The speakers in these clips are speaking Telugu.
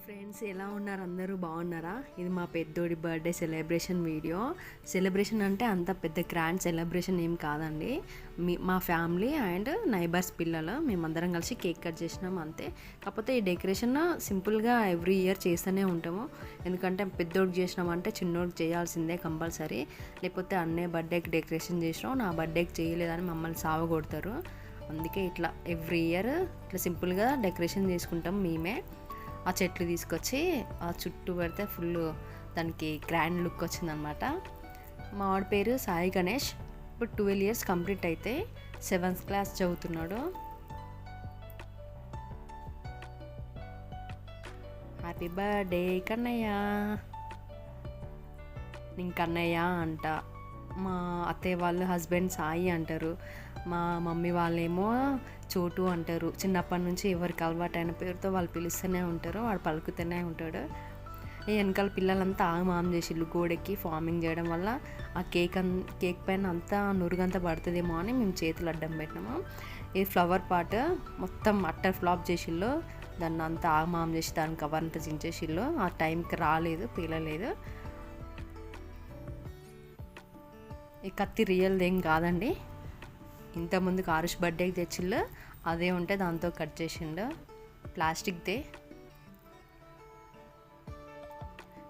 ఫ్రెండ్స్ ఎలా ఉన్నారు? అందరూ బాగున్నారా? ఇది మా పెద్దోడి బర్త్డే సెలబ్రేషన్ వీడియో. సెలబ్రేషన్ అంటే అంత పెద్ద గ్రాండ్ సెలబ్రేషన్ ఏం కాదండి. మా ఫ్యామిలీ అండ్ నైబర్స్ పిల్లలు మేమందరం కలిసి కేక్ కట్ చేసినాం అంతే. కాకపోతే ఈ డెకరేషన్ సింపుల్గా ఎవ్రీ ఇయర్ చేస్తూనే ఉంటాము. ఎందుకంటే పెద్దోడికి చేసినామంటే చిన్నోడికి చేయాల్సిందే కంపల్సరీ. లేకపోతే అన్నయ్య బర్త్డేకి డెకరేషన్ చేసినాం, నా బర్త్డేకి చేయలేదని మమ్మల్ని సావగొడతారు. అందుకే ఇట్లా ఎవ్రీ ఇయర్ ఇట్లా సింపుల్గా డెకరేషన్ చేసుకుంటాం మేమే. ఆ చెట్లు తీసుకొచ్చి ఆ చుట్టూ పెడితే ఫుల్ దానికి గ్రాండ్ లుక్ వచ్చిందనమాట. మా వాడి పేరు సాయి గణేష్. ఇప్పుడు 12 years కంప్లీట్ అయితే 7th class చదువుతున్నాడు. Happy birthday Kannayya. నేను కన్నయ్య అంట, మా అత్తయ్య వాళ్ళు హస్బెండ్ సాయి అంటారు, మా మమ్మీ వాళ్ళేమో చోటు అంటారు. చిన్నప్పటి నుంచి ఎవరికి అలవాటైన పేరుతో వాళ్ళు పిలుస్తూనే ఉంటారు, వాడు పలుకుతూనే ఉంటాడు. ఈ వెనకాల పిల్లలంతా ఆగమాం చేసిళ్ళు గోడెక్కి ఫార్మింగ్ చేయడం వల్ల ఆ కేక్ పైన అంతా నురుగంతా పడుతుందేమో అని మేము చేతులు అడ్డం పెట్టినాము. ఈ ఫ్లవర్ పాట్ మొత్తం అట్టర్ ఫ్లాప్ చేసిళ్ళు, దాన్ని అంతా ఆగమాం చేసి దాని కవర్ అంతా చించేసిళ్ళు. ఆ టైంకి రాలేదు, పీలలేదు. ఈ కత్తి రియల్ది ఏం కాదండి, ఇంతకుముందుకు ఆరుష్ బర్త్డేకి తెచ్చిళ్ళు, అదే ఉంటే దాంతో కట్ చేసిండు, ప్లాస్టిక్దే.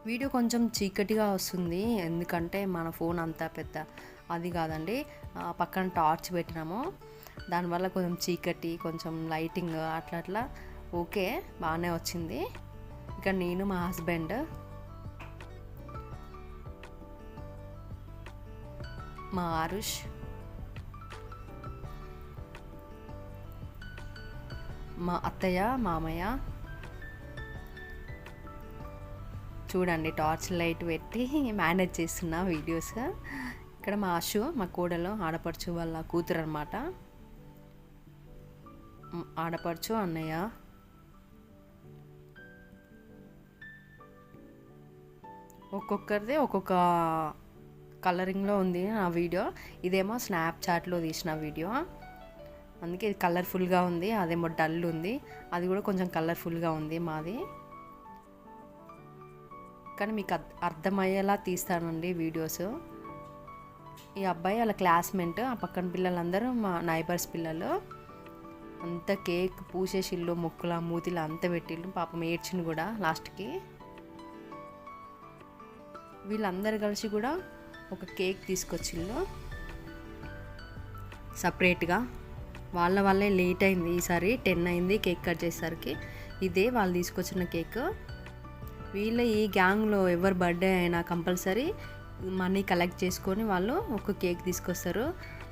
వీడియో కొంచెం చీకటిగా వస్తుంది ఎందుకంటే మన ఫోన్ అంతా పెద్ద అది కాదండి, పక్కన టార్చ్ పెట్టినాము, దానివల్ల కొంచెం చీకటి కొంచెం లైటింగ్ అట్లా ఓకే బాగానే వచ్చింది. ఇక నేను మా హస్బెండ్, మా ఆరుష్, మా అత్తయ్య మామయ్య. చూడండి టార్చ్ లైట్ పెట్టి మేనేజ్ చేస్తున్నా వీడియోస్. ఇక్కడ మా ఆశు, మా కోడలు, ఆడపడుచు వాళ్ళ కూతురు అనమాట. ఆడపడుచు అన్నయ్య. ఒక్కొక్కరిది ఒక్కొక్క కలరింగ్లో ఉంది నా వీడియో. ఇదేమో స్నాప్చాట్లో తీసిన వీడియో, అందుకే ఇది కలర్ఫుల్గా ఉంది. అదేమో డల్ ఉంది, అది కూడా కొంచెం కలర్ఫుల్గా ఉంది మాది. కానీ మీకు అర్థమయ్యేలా తీస్తానండి వీడియోస్. ఈ అబ్బాయి వాళ్ళ క్లాస్మేట్, ఆ పక్కన పిల్లలందరూ మా నైబర్స్ పిల్లలు. అంత కేక్ పూసేసిళ్ళు, ముక్కుల మూతిలో అంత పెట్టిళ్ళు, పాపం ఏడ్చిండు కూడా లాస్ట్కి. వీళ్ళందరూ కలిసి కూడా ఒక కేక్ తీసుకొచ్చిళ్ళు సపరేట్గా. వాళ్ళ వల్లే లేట్ అయింది, ఈసారి 10 అయింది కేక్ కట్ చేసేసరికి. ఇదే వాళ్ళు తీసుకొచ్చిన కేక్. వీళ్ళ ఈ గ్యాంగ్లో ఎవరు బర్త్డే అయినా కంపల్సరీ మనీ కలెక్ట్ చేసుకొని వాళ్ళు ఒక కేక్ తీసుకొస్తారు.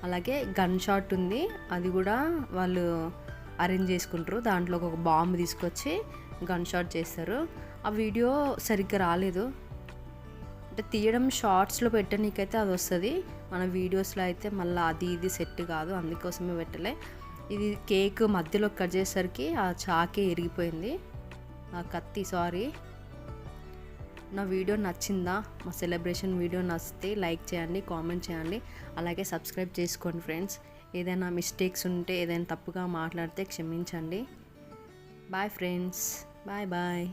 అలాగే గన్ షాట్ ఉంది, అది కూడా వాళ్ళు అరేంజ్ చేసుకుంటారు. దాంట్లో ఒక బాంబు తీసుకొచ్చి గన్ షాట్ చేస్తారు. ఆ వీడియో సరిగ్గా రాలేదు, అంటే తీయడం షార్ట్స్లో పెట్టనీకైతే అది వస్తుంది, మన వీడియోస్లో అయితే మళ్ళీ అది ఇది సెట్ కాదు, అందుకోసమే పెట్టలే. ఇది కేక్ మధ్యలో కట్ చేసేసరికి ఆ చాకే ఇరిగిపోయింది, ఆ కత్తి. సారీ. నా వీడియో నచ్చిందా? మా సెలబ్రేషన్ వీడియో నచ్చితే లైక్ చేయండి, కామెంట్ చేయండి, అలాగే సబ్స్క్రైబ్ చేసుకోండి ఫ్రెండ్స్. ఏదైనా మిస్టేక్స్ ఉంటే, ఏదైనా తప్పుగా మాట్లాడితే క్షమించండి. Bye friends, bye bye.